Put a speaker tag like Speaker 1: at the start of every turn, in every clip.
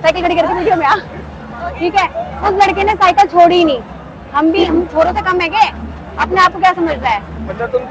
Speaker 1: Cycle खड़ी करके video में आ। ठीक है, उस लड़के ने साइकिल छोड़ी ही नहीं। हम छोरों से कम है क्या? अपने आप को क्या समझ रहा है?
Speaker 2: मतलब तुम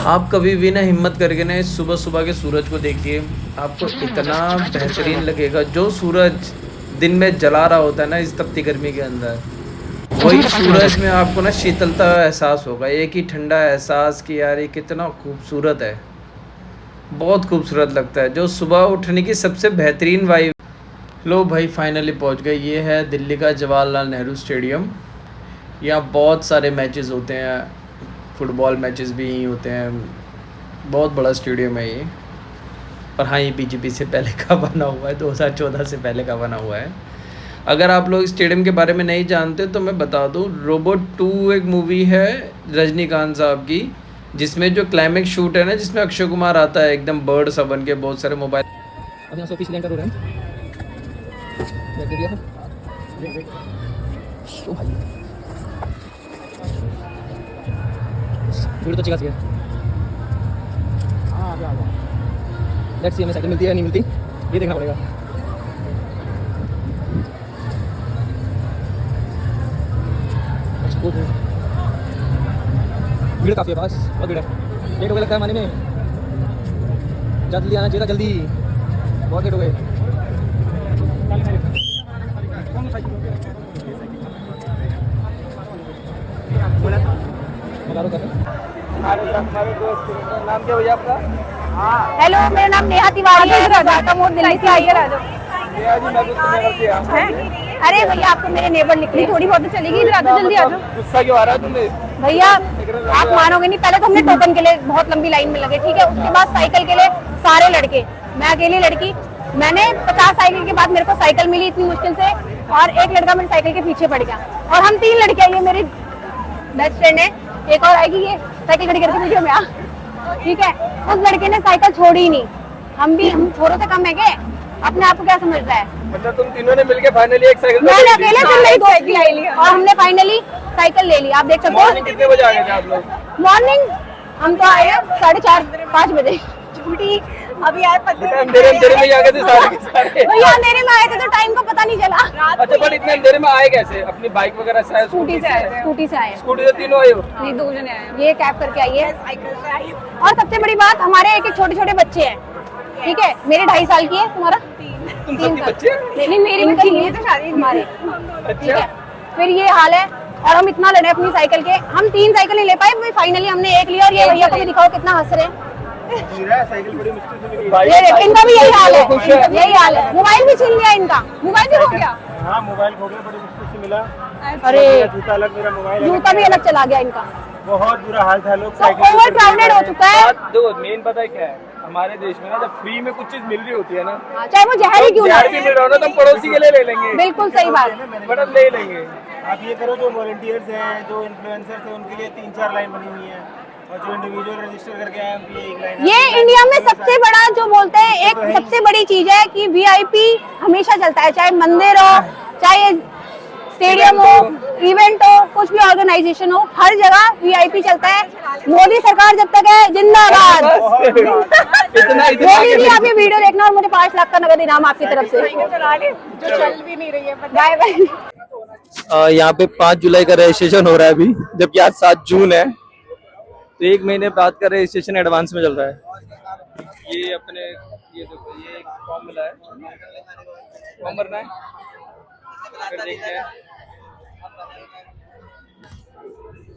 Speaker 3: आप कभी भी ना हिम्मत करके ना सुबह सुबह के सूरज को देखिए। आपको इतना बेहतरीन लगेगा। जो सूरज दिन में जला रहा होता है ना इस तपती गर्मी के अंदर, वही सूरज में आपको ना शीतलता एहसास होगा। एक ही ठंडा एहसास कि यार ये कितना खूबसूरत है, बहुत खूबसूरत लगता है। जो सुबह उठने की सबसे बेहतरीन वाइब। लो भाई, फाइनली पहुंच गए। ये है दिल्ली का जवाहरलाल नेहरू स्टेडियम। यहाँ बहुत सारे मैचेस होते हैं, फुटबॉल मैचेस भी यहीं होते हैं। बहुत बड़ा स्टेडियम है ये। पर हाँ, ये बीजेपी से पहले का बना हुआ है, 2014 से पहले का बना हुआ है। अगर आप लोग स्टेडियम के बारे में नहीं जानते तो मैं बता दूं, रोबोट 2 एक मूवी है रजनीकांत साहब की, जिसमें जो क्लाइमेक्स शूट है ना, जिसमें अक्षय कुमार आता है एकदम बर्ड सा बन के, बहुत सारे मोबाइल। अब यहाँ से ऑफिस लैंड कर रहे हैं। दे दिया है। ओ भाई, वीडियो तो अच्छी खासी है। लेट्स सी हमें साइकिल मिलती है या नहीं मिलती, ये देखना पड़ेगा। भीड़ काफ़ी है, पास बहुत भीड़ है। लेट हो गया लगता है माने में। जल्दी आना चाहिए, जल्दी, बहुत लेट हो गए।
Speaker 2: हमारे दोस्त नाम क्या भैया आपका?
Speaker 1: हेलो, मेरा नाम नेहा तिवारी है। राजा मोड़ दिल्ली से आई है। राजा
Speaker 2: भैया जी, मैं तो तुम्हें से आया हूं।
Speaker 1: अरे भैया, आपको मेरे नेबर लिख रही, थोड़ी बहुत तो चलेगी। राजा जल्दी आ जाओ।
Speaker 2: गुस्सा क्यों आ रहा है तुम्हें?
Speaker 1: भैया आप मानोगे नहीं, पहले तो हमने टोकन के लिए बहुत लंबी लाइन में लगे, ठीक है। उसके बाद साइकिल के लिए सारे लड़के, मैं अकेली लड़की। मैंने 50 साइकिल के बाद मेरे को साइकिल मिली इतनी मुश्किल से, और एक लड़का मेरी साइकिल के पीछे पड़ गया। और हम 3 लड़कियां, ये मेरी बेस्ट फ्रेंड है, एक और आएगी, ये साइकिल खड़ी करके वीडियो में आ। ठीक है, उस लड़के ने साइकिल छोड़ी ही नहीं। हम छोरों से कम है क्या? अपने आप को क्या समझ रहा है?
Speaker 2: मतलब तुम तीनों ने मिलके फाइनली एक साइकिल
Speaker 1: मैंने अकेले चल रही साइकिल ले ली और हमने फाइनली साइकिल ले ली। आप देख सकते
Speaker 2: मॉर्निंग
Speaker 1: हो।
Speaker 2: कितने बजे आ गए थे आप लोग?
Speaker 1: मॉर्निंग हम तो आए 4:30-5 बजे। झूठी, अभी आए
Speaker 2: अंधेरे अंधेरे में ही आ गए थे सारे के सारे।
Speaker 1: भैया अंधेरे में आए थे तो टाइम का पता नहीं चला।
Speaker 2: अच्छा, पर इतने अंधेरे में आए कैसे? अपनी बाइक वगैरह से आए?
Speaker 1: स्कूटी से आए। स्कूटी
Speaker 2: स्कूटी से तीनों आए हो?
Speaker 1: नहीं, 2 जने आए। ये कैब करके आई है, साइकिल से आई। और सबसे बड़ी बात, हमारे एक छोटे छोटे बच्चे हैं। ठीक है, मेरे 2.5 साल की है, तुम्हारा?
Speaker 2: तुम सबके बच्चे?
Speaker 1: नहीं, मेरी बच्ची नहीं है, तो शादी हमारे। ठीक है, फिर ये हाल है। और हम इतना लड़े अपनी साइकिल के, हम 3 साइकिल नहीं ले पाए, फाइनली हमने एक लिया। और ये भैया को भी दिखाओ कितना हंस रहे हैं।
Speaker 2: साइकिल बड़ी मुश्किल से मिली।
Speaker 1: ये इनका भी यही हाल है, यही हाल है। मोबाइल भी छीन लिया इनका, मोबाइल भी हो गया।
Speaker 2: हाँ, मोबाइल खो गया, बड़ी मुश्किल से मिला।
Speaker 1: अरे
Speaker 2: जूता अलग, मेरा मोबाइल
Speaker 1: जूता भी अलग चला गया इनका।
Speaker 2: बहुत बुरा हाल था। लोग
Speaker 1: तो ओवर क्राउडेड हो चुका है।
Speaker 2: देखो, मेन पता है क्या है, हमारे देश में ना जब फ्री में कुछ चीज मिल रही होती है ना,
Speaker 1: चाहे वो जहर ही क्यों ना
Speaker 2: जहर भी मिल रहा हो ना, तो हम पड़ोसी के लिए ले लेंगे।
Speaker 1: बिल्कुल सही बात।
Speaker 2: बट हम ले लेंगे। आप ये करो, जो वॉलंटियर्स हैं, जो इन्फ्लुएंसर्स हैं, उनके लिए 3-4 लाइन बनी हुई है, और जो इंडिविजुअल रजिस्टर करके आए हैं उनके लिए 1 लाइन।
Speaker 1: ये इंडिया में सबसे बड़ा जो बोलते हैं, एक सबसे बड़ी चीज है कि वीआईपी हमेशा चलता है। चाहे मंदिर हो, चाहे स्टेडियम हो, इवेंट हो, कुछ भी ऑर्गेनाइजेशन हो, हर जगह वीआईपी चलता है। मोदी सरकार जब तक है, जिंदाबाद। मोदी जी, आप ये वीडियो देखना और मुझे 5 लाख का नगद इनाम आपकी तरफ से। जो चल भी नहीं रही है, बाय बाय।
Speaker 4: यहाँ पे 5 जुलाई का रजिस्ट्रेशन हो रहा है अभी, जबकि आज 7 जून है, तो 1 महीने बाद का रजिस्ट्रेशन एडवांस में चल रहा है। ये अपने, ये देखो, ये एक फॉर्म मिला है, फॉर्म भरना है, फिर देखते हैं।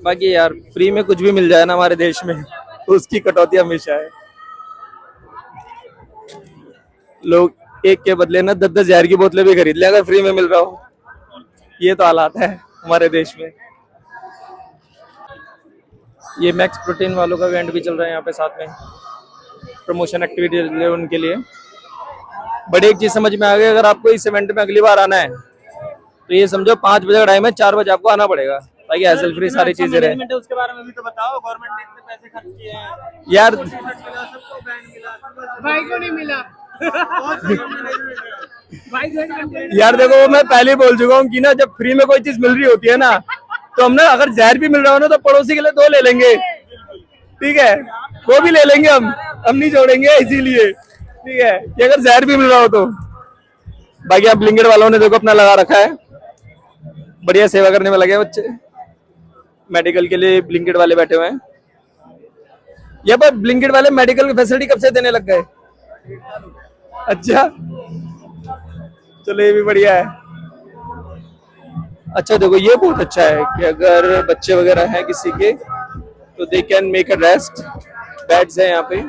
Speaker 4: बाकी यार, फ्री में कुछ भी मिल जाए ना हमारे देश में, तो उसकी कटौती हमेशा है। लोग एक के बदले ना 10-10 जहर की बोतलें भी खरीद ले अगर फ्री में मिल रहा हो। ये तो हालात है हमारे देश में। ये मैक्स प्रोटीन वालों का इवेंट भी चल रहा है यहाँ पे साथ में, प्रमोशन एक्टिविटी उनके लिए। बड़ी एक चीज समझ में आ गई, अगर आपको इस इवेंट में अगली बार आना है तो ये समझो 5 बजे का टाइम है, 4 बजे आपको आना पड़ेगा ताकि हैसल फ्री सारी चीजें रहे।
Speaker 2: उसके बारे में भी तो बताओ, गवर्नमेंट ने इतने पैसे खर्च किए हैं
Speaker 4: यार
Speaker 2: सबको बैंड मिला,
Speaker 5: भाई को नहीं मिला। भाई
Speaker 4: यार देखो मैं पहले ही बोल चुका हूँ कि ना जब फ्री में कोई चीज मिल रही होती है ना तो हम ना अगर जहर भी मिल रहा हो ना तो पड़ोसी के लिए 2 ले लेंगे, ठीक है, वो भी ले लेंगे, हम नहीं छोड़ेंगे इसीलिए, ठीक है, कि अगर जहर भी मिल रहा हो तो। बाकी आप ब्लिंकिट वालों ने देखो अपना लगा रखा है, बढ़िया सेवा करने में लगे बच्चे, मेडिकल के लिए ब्लिंकिट वाले बैठे हुए हैं। यहाँ पर ब्लिंकिट वाले मेडिकल की फैसिलिटी कब से देने लग गए? अच्छा चलो ये भी बढ़िया है। अच्छा देखो ये बहुत अच्छा है कि अगर बच्चे वगैरह हैं किसी के तो they can make a rest, beds है यहाँ पे,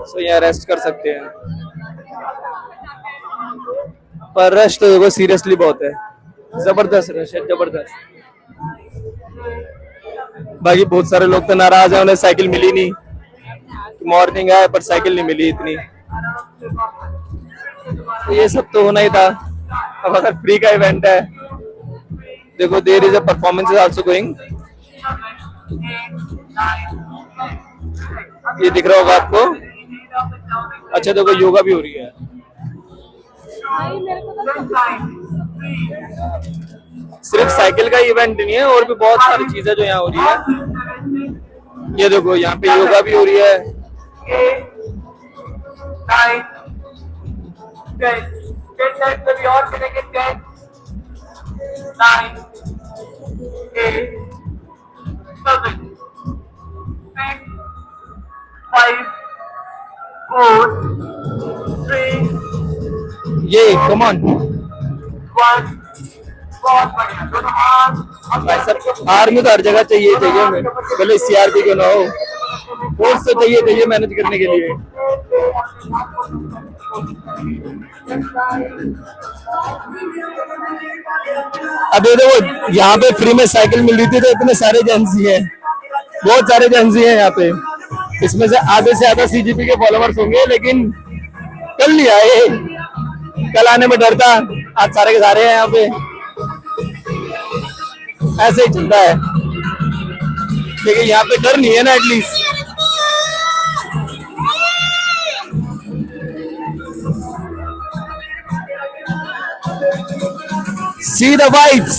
Speaker 4: सो यहाँ रेस्ट कर सकते हैं। पर रश तो देखो सीरियसली बहुत है, जबरदस्त रश है, जबरदस्त। बाकी बहुत सारे लोग तो नाराज हैं, उन्हें साइकिल मिली नहीं, मॉर्निंग आया पर साइकिल नहीं मिली इतनी। तो ये सब तो होना ही था। अब अगर फ्री का इवेंट है, देखो there is a performance is also going, ये दिख रहा होगा आपको। अच्छा देखो योगा भी हो रही है। सिर्फ साइकिल का इवेंट नहीं है, और भी बहुत सारी चीजें जो यहाँ हो रही है। ये देखो यहाँ पे योगा भी हो रही है। 5 4 3 ये कम ऑन भाई सब आर्मी तो हर जगह चाहिए हमें, भले सीआरपी क्यों ना हो, फोर्स तो चाहिए मैनेज करने के लिए। अब ये देखो यहाँ पे फ्री में साइकिल मिल रही थी तो इतने सारे एजेंसी हैं, बहुत सारे एजेंसी हैं यहाँ पे, इसमें से आधे से ज्यादा सीजीपी के फॉलोवर्स होंगे, लेकिन कल नहीं आए, कल आने में डर था, आज सारे के सारे हैं यहाँ पे। ऐसे ही चलता है, लेकिन यहाँ पे डर नहीं है ना at least. See the vibes.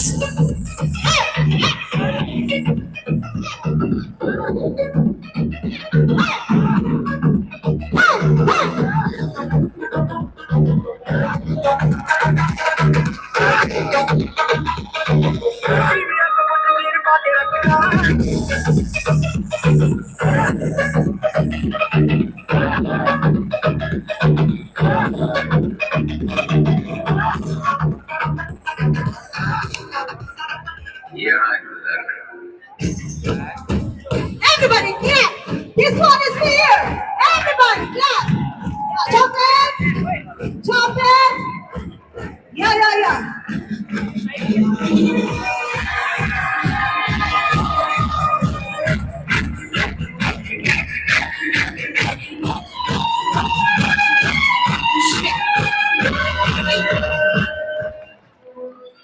Speaker 6: Everybody clap. This one is here. Everybody clap. Jump in. Jump in. Yeah.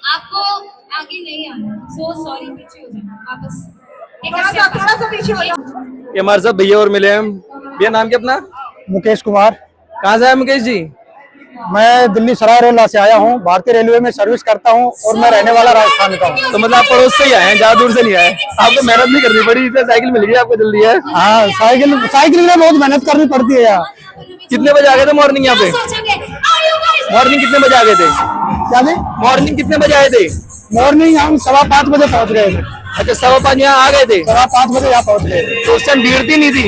Speaker 7: आपको आगे नहीं आना, सो सॉरी, पीछे हो जाना वापस।
Speaker 6: थोड़ा सा पीछे हो जाओ।
Speaker 4: ये हमारे साथ भैया और मिले हैं। भैया नाम क्या अपना?
Speaker 8: मुकेश कुमार।
Speaker 4: कहाँ से आए मुकेश जी?
Speaker 8: मैं दिल्ली सराय रोला से आया हूँ, भारतीय रेलवे में सर्विस करता हूँ और मैं रहने वाला राजस्थान का हूँ।
Speaker 4: तो मतलब आप पड़ोस से ही आए हैं, ज्यादा दूर से नहीं आए? आपको मेहनत नहीं करनी पड़ी, इतना साइकिल मिल गई आपको जल्दी है?
Speaker 8: हाँ, साइकिल में बहुत मेहनत करनी पड़ती है यार।
Speaker 4: कितने बजे आ गए थे मॉर्निंग यहाँ पे? मॉर्निंग कितने बजे आ गए थे?
Speaker 8: क्या जी?
Speaker 4: मॉर्निंग कितने बजे आए थे?
Speaker 8: मॉर्निंग हम 5:15 बजे पहुँच गए थे।
Speaker 4: अच्छा 5:15 यहाँ आ गए थे?
Speaker 8: 5:15 बजे यहाँ पहुँच गए थे।
Speaker 4: तो उस टाइम भीड़ थी नहीं थी?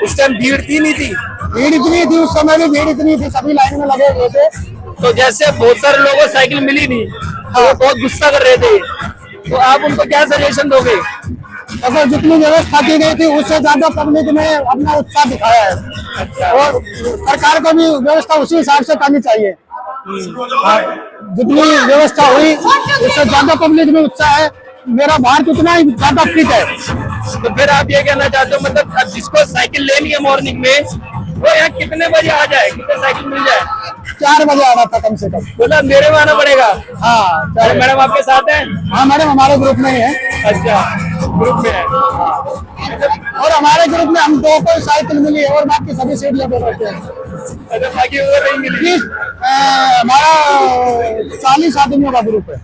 Speaker 4: उस टाइम भीड़ थी नहीं थी?
Speaker 8: भीड़ इतनी थी, उस समय भी भीड़ इतनी थी, सभी लाइन में लगे हुए थे।
Speaker 4: तो जैसे बहुत सारे लोगों को साइकिल मिली नहीं, तो वो बहुत गुस्सा कर रहे थे, तो आप उनको क्या सजेशन दोगे?
Speaker 8: अगर जितनी व्यवस्था की गई थी उससे ज्यादा पब्लिक ने अपना उत्साह दिखाया है, और सरकार को भी व्यवस्था उसी हिसाब से करनी चाहिए। हाँ, जितनी व्यवस्था हुई उससे ज्यादा पब्लिक में उत्साह है। मेरा भारत उतना ही ज्यादा फिट है।
Speaker 4: तो फिर आप ये कहना चाहते हो मतलब अब जिसको साइकिल लेनी है मॉर्निंग में वो यहाँ कितने बजे आ जाए, कितने साइकिल मिल जाए?
Speaker 8: 4 बजे आना था कम से कम।
Speaker 4: बोला मेरे में आना पड़ेगा।
Speaker 8: हाँ
Speaker 4: मैडम आपके साथ हैं?
Speaker 8: हाँ मैडम हमारे ग्रुप में ही है।
Speaker 4: अच्छा, ग्रुप में है।
Speaker 8: और हमारे ग्रुप में हम 2 को साइकिल मिली है और बाकी सभी सीढ़ियों पे बैठे हैं।
Speaker 4: अच्छा, बाकी वो नहीं मिली।
Speaker 8: हमारा 40 आदमियों का ग्रुप है।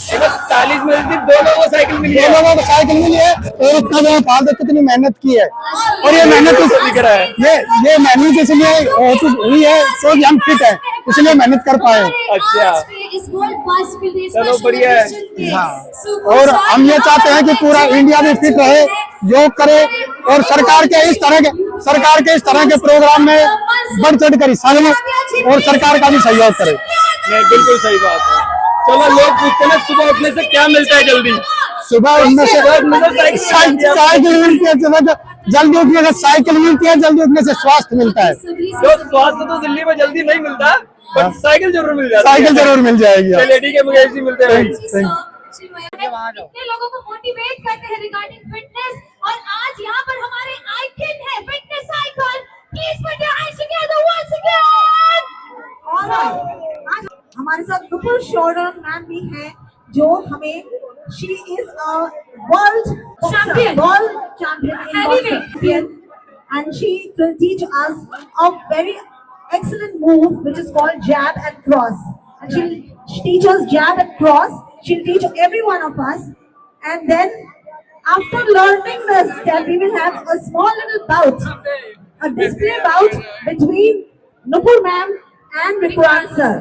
Speaker 4: देखो 40 में से 2 लोगों को साइकिल मिली है।
Speaker 8: 2 लोगों को साइकिल मिली है और इतना जो फादर कितनी मेहनत की है और ये मेहनत दिख रहा है। ये मेहनत इसलिए हुई है क्योंकि हम फिट है इसलिए मेहनत कर पाए।
Speaker 4: अच्छा, चलो बढ़िया है।
Speaker 8: हाँ और हम ये चाहते हैं कि पूरा इंडिया भी फिट रहे, योग करे और सरकार के इस तरह के प्रोग्राम में बढ़ चढ़ कर हिस्सा ले और सरकार का भी सहयोग करे।
Speaker 4: नहीं, बिल्कुल सही बात है। चलो लोग पूछते हैं सुबह उठने से क्या मिलता है जल्दी?
Speaker 8: सुबह उठने से साइकिल मिलती है। जल्दी उठने से साइकिल मिलती है, जल्दी उठने से स्वास्थ्य मिलता है।
Speaker 4: तो स्वास्थ्य तो दिल्ली में जल्दी नहीं मिलता पर साइकिल जरूर मिल जाती है।
Speaker 8: साइकिल जरूर मिल जाएगी।
Speaker 4: चलिए ठीक है, मुकेश जी मिलते हैं।
Speaker 6: कितने लोगों को मोटिवेट करते हैं रिगार्डिंग फिटनेस और आज यहाँ पर हमारे आइकन है fitness icon. Please put your hands together once again. आज हमारे साथ नुपुर शोरन मैम भी है जो हमें she is a world champion and she will teach us a very excellent move which is called jab and cross. And she'll teach us jab and cross. She'll teach every one of us. And then after learning this step, we will have a small little bout, a display bout between Nupur ma'am and Vikrant sir.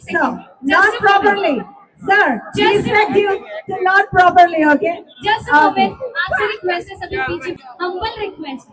Speaker 6: So, learn properly. Sir, we expect you to learn properly, okay?
Speaker 7: Just a moment. आपसे request है सभी पीछे humble request.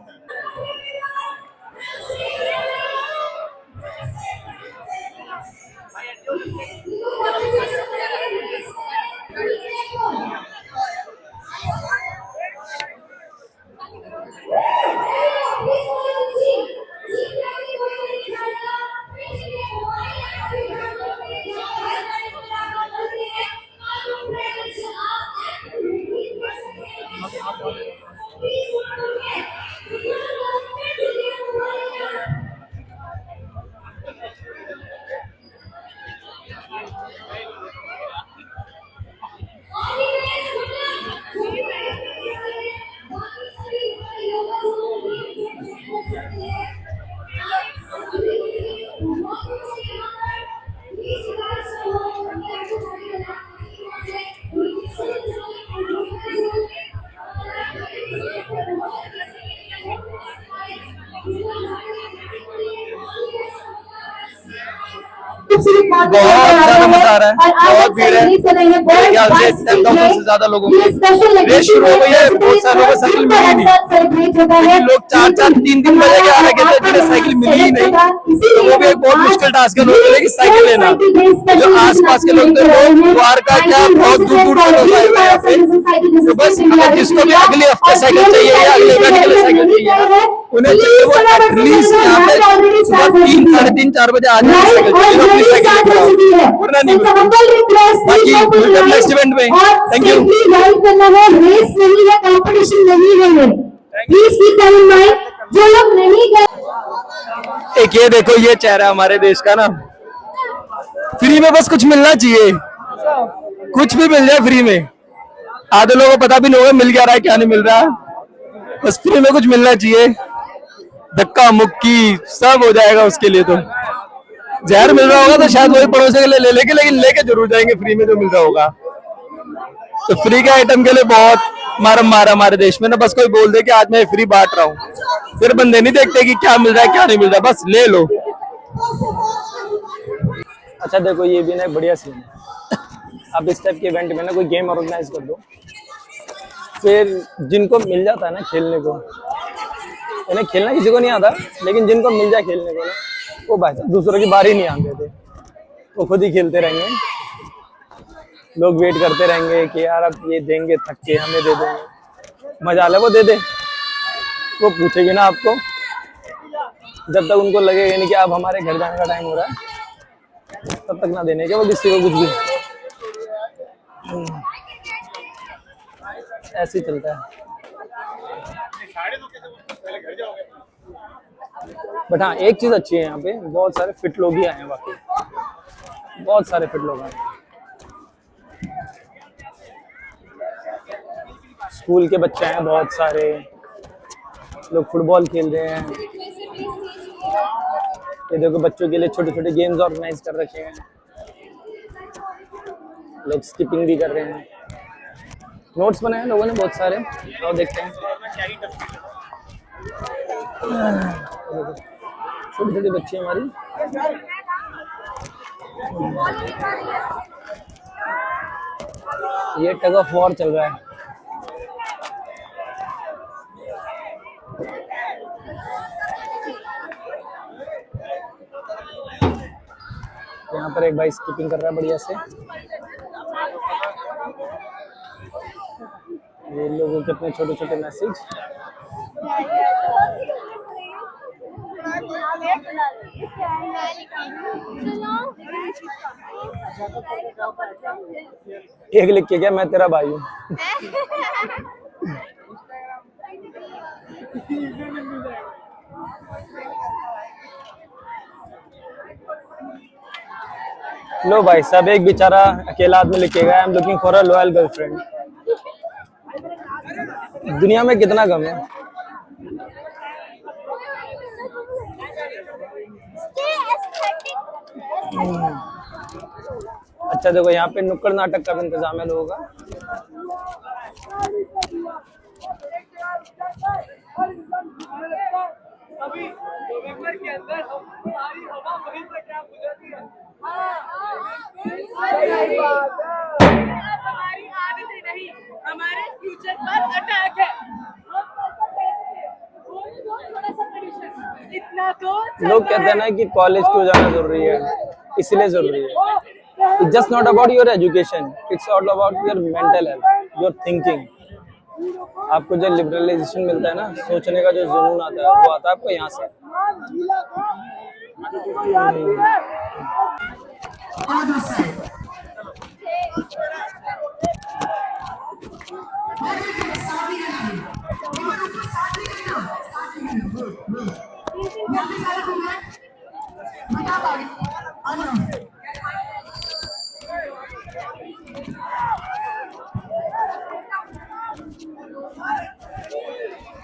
Speaker 4: बहुत ज्यादा मजा आ रहा है, बहुत भीड़ है। मेरे ख्याल से 10,000 से ज्यादा लोगों की रेस शुरू हो गई है। बहुत सारे लोगों को साइकिल मिली नहीं, लेकिन लोग 4-4, 3-3 बजे के आ रहे थे जिन्हें साइकिल मिली ही नहीं। तो वो भी एक बहुत मुश्किल टास्क है लोगों के लिए कि साइकिल लेना। जो आसपास के लोग थे वो द्वारका क्या बहुत दूर दूर से लोग आए हुए हैं यहाँ पे। तो बस अगर जिसको भी अगले हफ्ते साइकिल चाहिए या अगले इवेंट के लिए साइकिल चाहिए उन्हें चाहिए वो एटलीस्ट यहाँ पे सुबह 3, 3:30, 4 बजे आ जाए वरना नहीं मिलता। बाकी नेक्स्ट इवेंट में थैंक यू।
Speaker 6: रेस नहीं है, कंपटीशन नहीं है। Please keep that in mind. जो लोग नहीं गए,
Speaker 4: एक ये देखो ये चेहरा हमारे देश का ना, फ्री में बस कुछ मिलना चाहिए, कुछ भी मिल जाए फ्री में। आधे लोगों को पता भी नहीं होगा मिल क्या रहा है क्या नहीं मिल रहा, बस फ्री में कुछ मिलना चाहिए। धक्का मुक्की सब हो जाएगा उसके लिए। तो जहर मिल रहा होगा तो शायद वही पड़ोसी के लिए लेके लेकिन लेके जरूर जाएंगे फ्री में जो मिल रहा होगा। तो फ्री के आइटम के लिए बहुत मारम मारा हमारे देश में ना। बस कोई बोल दे कि आज मैं फ्री बांट रहा हूँ, फिर बंदे नहीं देखते कि क्या मिल रहा है क्या नहीं मिल रहा, बस ले लो। अच्छा देखो ये भी ना एक बढ़िया सीन है। आप इस टाइप के इवेंट में ना कोई गेम ऑर्गेनाइज कर दो, फिर जिनको मिल जाता है ना खेलने को, इन्हें खेलना किसी को नहीं आता, लेकिन जिनको मिल जाए खेलने को ना वो भाई साहब दूसरों की बारी नहीं आने देते, वो खुद ही खेलते रहेंगे। लोग वेट करते रहेंगे कि यार अब ये देंगे, थक के हमें दे देंगे, मजा ले वो दे दे, वो पूछेगी ना आपको जब तक उनको लगेगा नहीं कि अब हमारे घर जाने का टाइम हो रहा है, तब तक ना देने के वो किसी को कुछ भी। ऐसे ही चलता है। बट हाँ, एक चीज अच्छी है यहाँ पे, बहुत सारे फिट लोग ही आए हैं, बाकी बहुत सारे फिट लोग आए हैं। स्कूल के बच्चे हैं, बहुत सारे लोग फुटबॉल खेल रहे हैं। ये देखो बच्चों के लिए छोटे छोटे गेम्स ऑर्गेनाइज कर रखे हैं, लोग स्किपिंग भी कर रहे हैं। नोट्स बनाए हैं लोगों ने बहुत सारे, और देखते हैं। छोटे छोटे बच्चे हमारी, ये टग ऑफ वॉर चल रहा है। यहाँ पर एक भाई स्किपिंग कर रहा है बढ़िया से। ये लोगों के अपने छोटे छोटे मैसेज। एक लिख के क्या, मैं तेरा भाई हूँ। लो भाई साहब, एक बेचारा अकेला आदमी लिखेगा, I am looking for a loyal girlfriend. दुनिया में कितना कम है। अच्छा देखो, यहाँ पे नुक्कड़ नाटक का भी इंतजाम है लोगों का।
Speaker 5: अभी नवंबर के अंदर हमारी हवा वहीं से क्या गुजरती है। हमारी आदत ही नहीं, हमारे फ्यूचर पर अटैक है। इतना तो
Speaker 4: लोग कहते हैं ना कि कॉलेज क्यों जाना जरूरी है, इसलिए जरूरी है। It's just not about your education, it's all about your mental health, your thinking. आपको जो लिबरलाइजेशन मिलता है ना, सोचने का जो जुनून आता है, वो आता है आपको यहाँ से।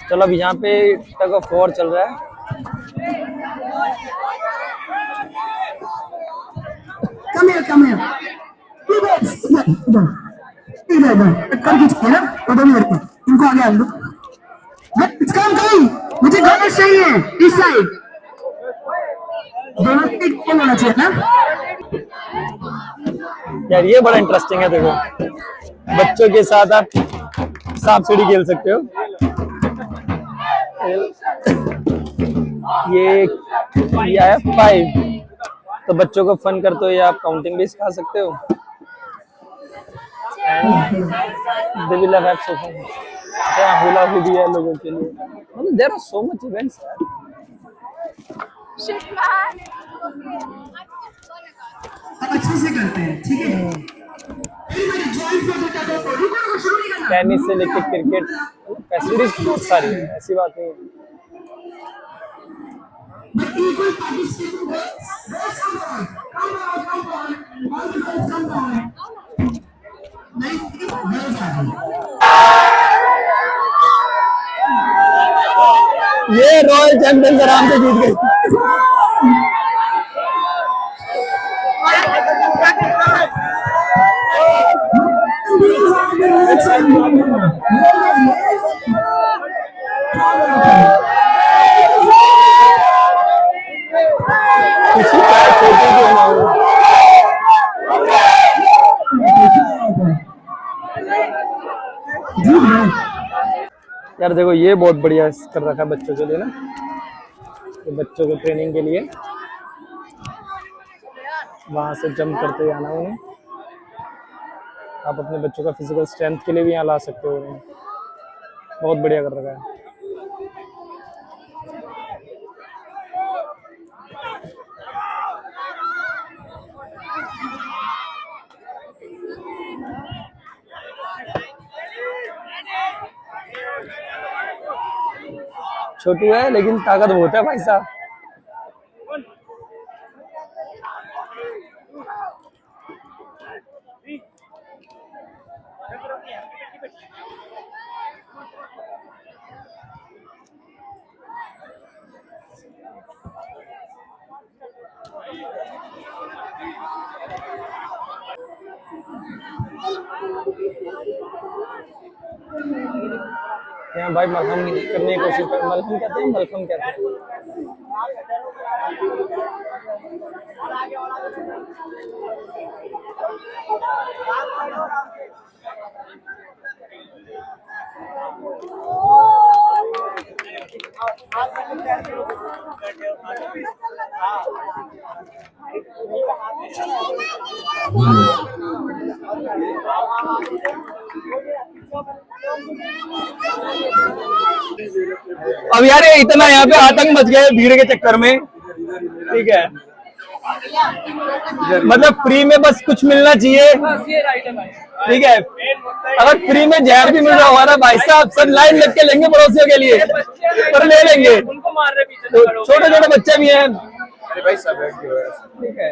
Speaker 4: चलो अब यहाँ पे टग ऑफ वॉर चल रहा है।
Speaker 8: Come here, come here. इधर कर दीजिए ना, उधर ही रखो, इनको आगे आने दो। काम कहीं, मुझे गणेश चाहिए इस साइड। दोनों एक कौन होना चाहिए ना?
Speaker 4: यार ये बड़ा इंटरेस्टिंग है, देखो बच्चों के साथ आप सांप सीढ़ी खेल सकते हो। ये है 5, तो बच्चों को फन करते हो या आप काउंटिंग भी सिखा सकते हो। They will have so fun. Hula hoodie है लोगों के लिए। मतलब there are so much events.
Speaker 8: अच्छे से करते हैं, ठीक है?
Speaker 4: टेनिस से लेके क्रिकेट, फैसिलिटीज बहुत सारी है, ऐसी बात नहीं है। ये रॉयल चैंपियंस आराम से जीत गई। यार देखो ये बहुत बढ़िया कर रखा है बच्चों के लिए ना, तो बच्चों को ट्रेनिंग के लिए वहां से जंप करते हुए आना उन्हें। आप अपने बच्चों का फिजिकल स्ट्रेंथ के लिए भी यहाँ ला सकते हो उन्हें। बहुत बढ़िया कर रखा है। छोटू है लेकिन ताकत बहुत है भाई साहब। यहाँ भाई मलहम करने की कोशिश कर, मलहम कहते हैं, मलहम कहते हैं। अब यार ये इतना यहाँ पे आतंक मच गया है भीड़ के चक्कर में, ठीक है। मतलब फ्री में बस कुछ मिलना चाहिए, ठीक है। अगर फ्री में जहर भी मिल रहा होगा ना भाई साहब, सब लाइन लग के लेंगे पड़ोसियों के लिए, पर ले लेंगे। तो छोटे छोटे बच्चे भी हैं, ठीक है।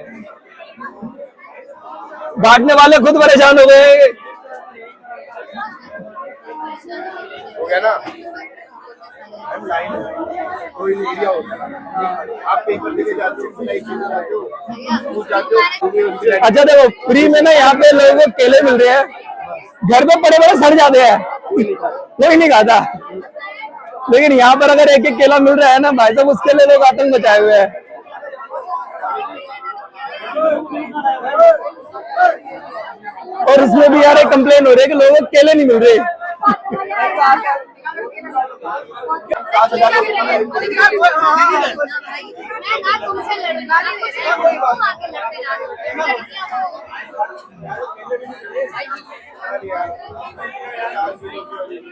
Speaker 4: बांटने वाले खुद परेशान हो गए।
Speaker 2: हो गया ना, लाइन कोई एरिया होता है, आप पेपर लेके जाते हो,
Speaker 4: अच्छा देखो, फ्री में ना यहाँ पे लोगों को केले मिल रहे हैं, घर पे बड़े बड़े सड़ जाते हैं, कोई नहीं खाता। लेकिन यहाँ पर अगर एक एक केला मिल रहा है ना भाई साहब, उसके लिए लोग आतंक मचाए हुए हैं। और इसमें भी यार एक कंप्लेन हो रही है कि लोगों को केले नहीं मिल रहे।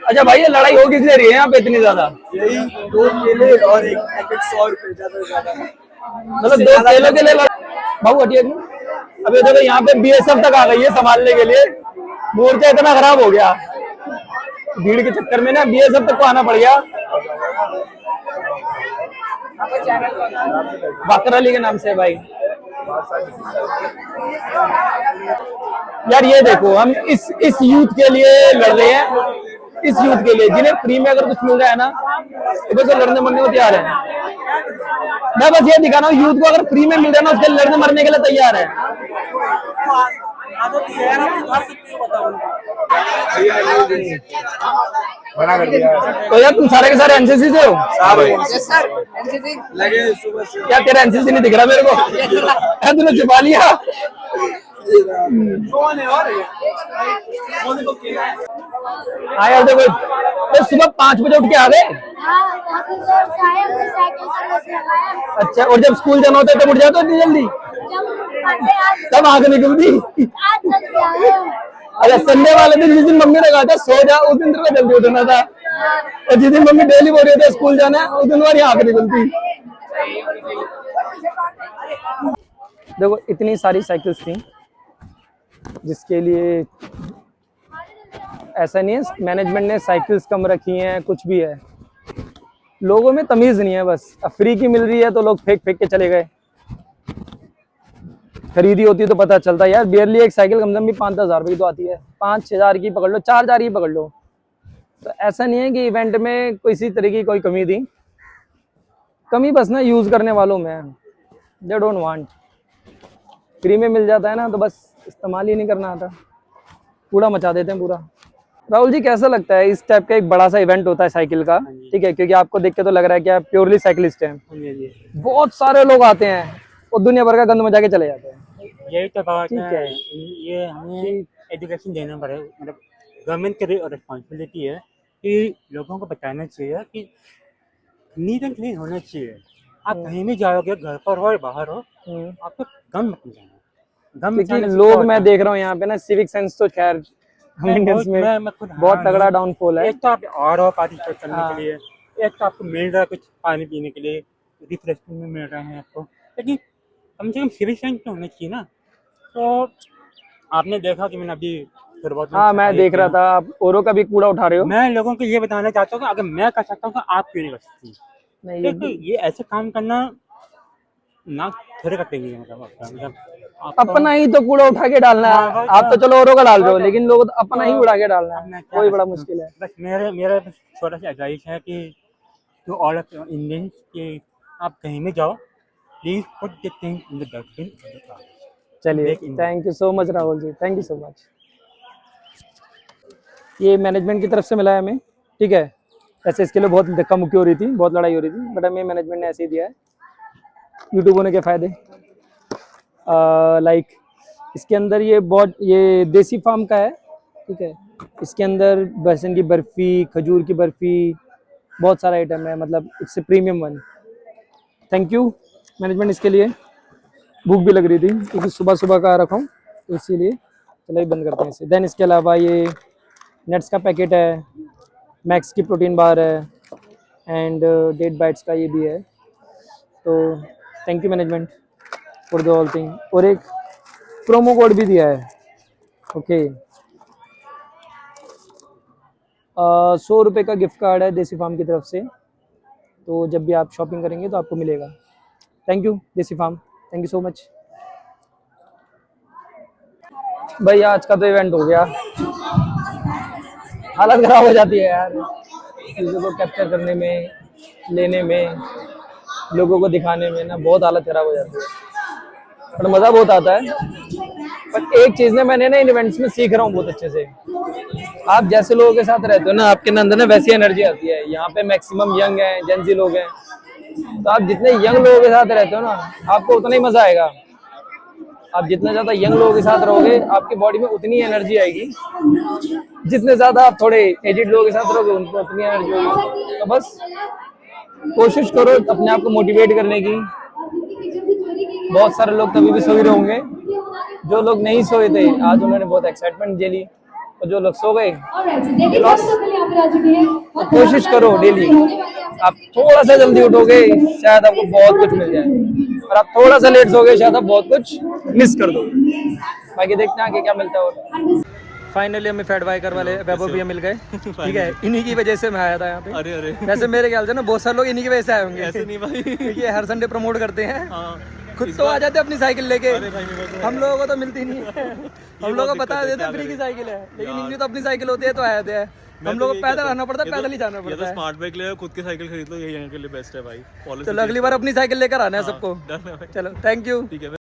Speaker 4: अच्छा भाई, ये लड़ाई हो किस ले रही है यहाँ पे इतनी ज्यादा?
Speaker 9: यही 2 केले और एक पैकेट 100 रुपए, ज्यादा से ज्यादा।
Speaker 4: मतलब 2 केलों के लिए बाबू हटिए। अभी देखो यहाँ पे बीएसएफ तक आ गई है संभालने के लिए। मोर्चा इतना खराब हो गया भीड़ के चक्कर में ना, बीएसएफ तक को आना पड़ गया। बाकर अली के नाम से भाई। यार ये देखो, हम इस यूथ के लिए लड़ रहे हैं, इस यूथ के लिए जिन्हें फ्री में अगर कुछ मिल रहा है ना, तो बस लड़ने मरने को तैयार है। मैं बस ये दिखा रहा हूँ, यूथ को अगर फ्री में मिल रहा है ना, उसके लड़ने मरने के लिए तैयार है।
Speaker 2: बना कर दिया।
Speaker 4: तो यार तुम सारे के सारे एनसीसी से हो?
Speaker 9: लगे सुबह से।
Speaker 4: क्या तेरा एनसीसी नहीं दिख रहा मेरे को? तूने छुपा लिया। हाँ यार देखो, तो सुबह 5 बजे उठ के आ गए। अच्छा, और जब स्कूल जाना होता है तब उठ जाते हो इतनी जल्दी? तब आंख निकलती। अच्छा, संडे वाले दिन जिस दिन मम्मी ने कहा था सो जा, उस दिन तेरे को जल्दी उठना था, और जिस दिन मम्मी डेली बोल रही थी स्कूल जाना है, उस दिन तुम्हारी आंख निकलती। देखो इतनी सारी साइकिल्स थी, जिसके लिए ऐसा नहीं है मैनेजमेंट ने साइकिल्स कम रखी हैं, कुछ भी है। लोगों में तमीज नहीं है, बस अब फ्री की मिल रही है तो लोग फेंक फेंक के चले गए। खरीदी होती तो पता चलता। यार बियरली एक साइकिल कम से कम भी 5-10 हज़ार रुपये की तो आती है, 5-6 हज़ार की पकड़ लो, 4 हज़ार की पकड़ लो। तो ऐसा नहीं है कि इवेंट में किसी तरह की कोई कमी थी। कमी बस ना यूज़ करने वालों में, दे डोंट वांट। फ्री में मिल जाता है ना तो बस इस्तेमाल ही नहीं करना आता, कूड़ा मचा देते हैं पूरा। राहुल जी, कैसा लगता है इस टाइप का एक बड़ा सा इवेंट होता है साइकिल का, ठीक है, क्योंकि आपको देख के तो लग रहा है कि आप प्योरली साइकिलिस्ट हैं, बहुत सारे लोग आते हैं और दुनिया भर का गंद मचा के चले जाते हैं।
Speaker 10: यही तो बात
Speaker 4: ठीक
Speaker 10: है,
Speaker 4: है।
Speaker 10: ये हमें एजुकेशन देना पड़ेगा, मतलब गवर्नमेंट की रिस्पॉन्सिबिलिटी है कि लोगों को बताना चाहिए कि नीट एंड क्लीन होना चाहिए। आप कहीं भी जाओगे, घर पर हो या बाहर हो, आपको गम मत मचाना। गम
Speaker 4: क्योंकि
Speaker 10: मचाने से
Speaker 4: लोग
Speaker 10: क्या
Speaker 4: मैं
Speaker 10: होता
Speaker 4: देख रहा हूँ यहाँ पे ना, सिविक सेंस तो खैर हम इंडियंस में
Speaker 10: मैं खुद
Speaker 4: बहुत तगड़ा डाउनफॉल है।
Speaker 10: एक तो आप और पार्टिसिपेट करने के लिए, एक तो आपको मिल रहा है कुछ पानी पीने के लिए, रिफ्रेशमेंट में मिल रहे हैं आपको, लेकिन कम से कम सिविक सेंस तो होना चाहिए ना। तो आपने देखा कि मैंने अभी थोड़ा बहुत
Speaker 8: हाँ मैं देख रहा था आप औरों का भी कूड़ा उठा रहे हो।
Speaker 10: मैं लोगों को ये बताना चाहता हूँ कि अगर मैं कर सकता हूँ तो आप क्यों नहीं कर सकती?
Speaker 8: नहीं
Speaker 10: देखो ये ऐसे काम करना ना थोड़े करते हैं, मतलब
Speaker 8: अपना ही तो कूड़ा उठा के डालना
Speaker 10: हाँ,
Speaker 8: है।
Speaker 10: वही
Speaker 8: आप तो
Speaker 10: तो।
Speaker 8: चलो औरों का डाल रहे हो,
Speaker 10: वही तो।
Speaker 8: लेकिन लोग अपना ही उड़ा के डालना
Speaker 10: अब मैं
Speaker 8: है,
Speaker 10: क्या
Speaker 8: वही
Speaker 10: कर
Speaker 8: बड़ा
Speaker 10: सकता हूँ?
Speaker 8: मुश्किल है।
Speaker 10: बस मेरा बस छोटा सा एडवाइस है कि टू ऑल ऑफ इंडियंस कि आप कहीं में जाओ, please put the thing in the dustbin.
Speaker 8: चलिए thank you so much Rahul ji, thank you so much. ये मैनेजमेंट की तरफ से मिला है हमें, ठीक है। ऐसे इसके लिए बहुत धक्का मुक्की हो रही थी, बहुत लड़ाई हो रही थी, बट हमें मैनेजमेंट ने ऐसे ही दिया है। यूट्यूब होने के फ़ायदे लाइक इसके अंदर ये देसी फार्म का है, ठीक है। इसके अंदर बेसन की बर्फ़ी, खजूर की बर्फ़ी, बहुत सारा आइटम है, मतलब इससे premium one. Thank you management इसके लिए। भूख भी लग रही थी क्योंकि सुबह सुबह का रखा हूँ, तो इसीलिए चलो ही बंद करते हैं इसे। देन इसके अलावा ये नट्स का पैकेट है, मैक्स की प्रोटीन बार है, एंड डेट बाइट्स का ये भी है। तो thank you management for the all thing. और एक प्रोमो कोड भी दिया है, ओके। 100 रुपये का गिफ्ट कार्ड है देसी फार्म की तरफ से, तो जब भी आप शॉपिंग करेंगे तो आपको मिलेगा। Thank you Desi farm, thank you so much. भाई आज का तो इवेंट हो गया, हालत खराब हो जाती है यार चीज़ों को कैप्चर करने में, लेने में, लोगों को दिखाने में ना, बहुत हालत खराब हो जाती है, पर मज़ा बहुत आता है। पर एक चीज़ ने मैंने ना इन इवेंट्स में सीख रहा हूँ बहुत अच्छे से, आप जैसे लोगों के साथ रहते हो ना, आपके अंदर ना वैसी एनर्जी आती है। यहाँ पे मैक्सिमम यंग हैं, जेंजी लोग हैं, तो आप जितने यंग लोगों के साथ रहते हो ना, आपको उतना ही मज़ा आएगा। आप जितना ज़्यादा यंग लोगों के साथ रहोगे, आपकी बॉडी में उतनी एनर्जी आएगी। जितने ज़्यादा आप थोड़े एजिड लोगों के साथ रहोगे, उनको उतनी एनर्जी होगी। तो बस कोशिश करो अपने आप को मोटिवेट करने की। बहुत सारे लोग तभी भी सो ही रहे होंगे, जो लोग नहीं सोए थे आज उन्होंने बहुत एक्साइटमेंट झेली, और जो लोग सो गए कोशिश करो डेली आप थोड़ा सा जल्दी उठोगे, शायद आपको बहुत कुछ मिल जाए, और आप थोड़ा सा लेट सोगे शायद आप बहुत कुछ मिस कर दो। बाकी देखते हैं आगे क्या मिलता है। और फाइनली हमें फैट बाइकर वाले वैभव भैया मिल गए, ठीक है। इन्हीं की वजह से मैं आया था यहाँ पे।
Speaker 4: अरे अरे
Speaker 8: वैसे मेरे ख्याल से ना बहुत सारे लोग इन्हीं की वजह से आए होंगे,
Speaker 4: ऐसे नहीं भाई,
Speaker 8: क्योंकि हर संडे प्रमोट करते हैं।
Speaker 4: हाँ
Speaker 8: खुद तो आ जाते अपनी साइकिल लेके,
Speaker 4: अरे भाई मेरे को तो
Speaker 8: हम लोगों को तो मिलती नहीं है। हम लोगों को बता देते हैं फ्री की साइकिल है, लेकिन इनकी तो अपनी साइकिल होती है तो आए थे। हम लोग को पैदल आना पड़ता है, पैदल ही जाना पड़ता है।
Speaker 4: स्मार्ट बाइक ले खुद की साइकिल खरीद लो, ये यहाँ के लिए बेस्ट है भाई।
Speaker 8: चलो अगली बार अपनी साइकिल लेकर आना है सबको।
Speaker 4: डन है भाई।
Speaker 8: चलो थैंक यू।
Speaker 4: ठीक है।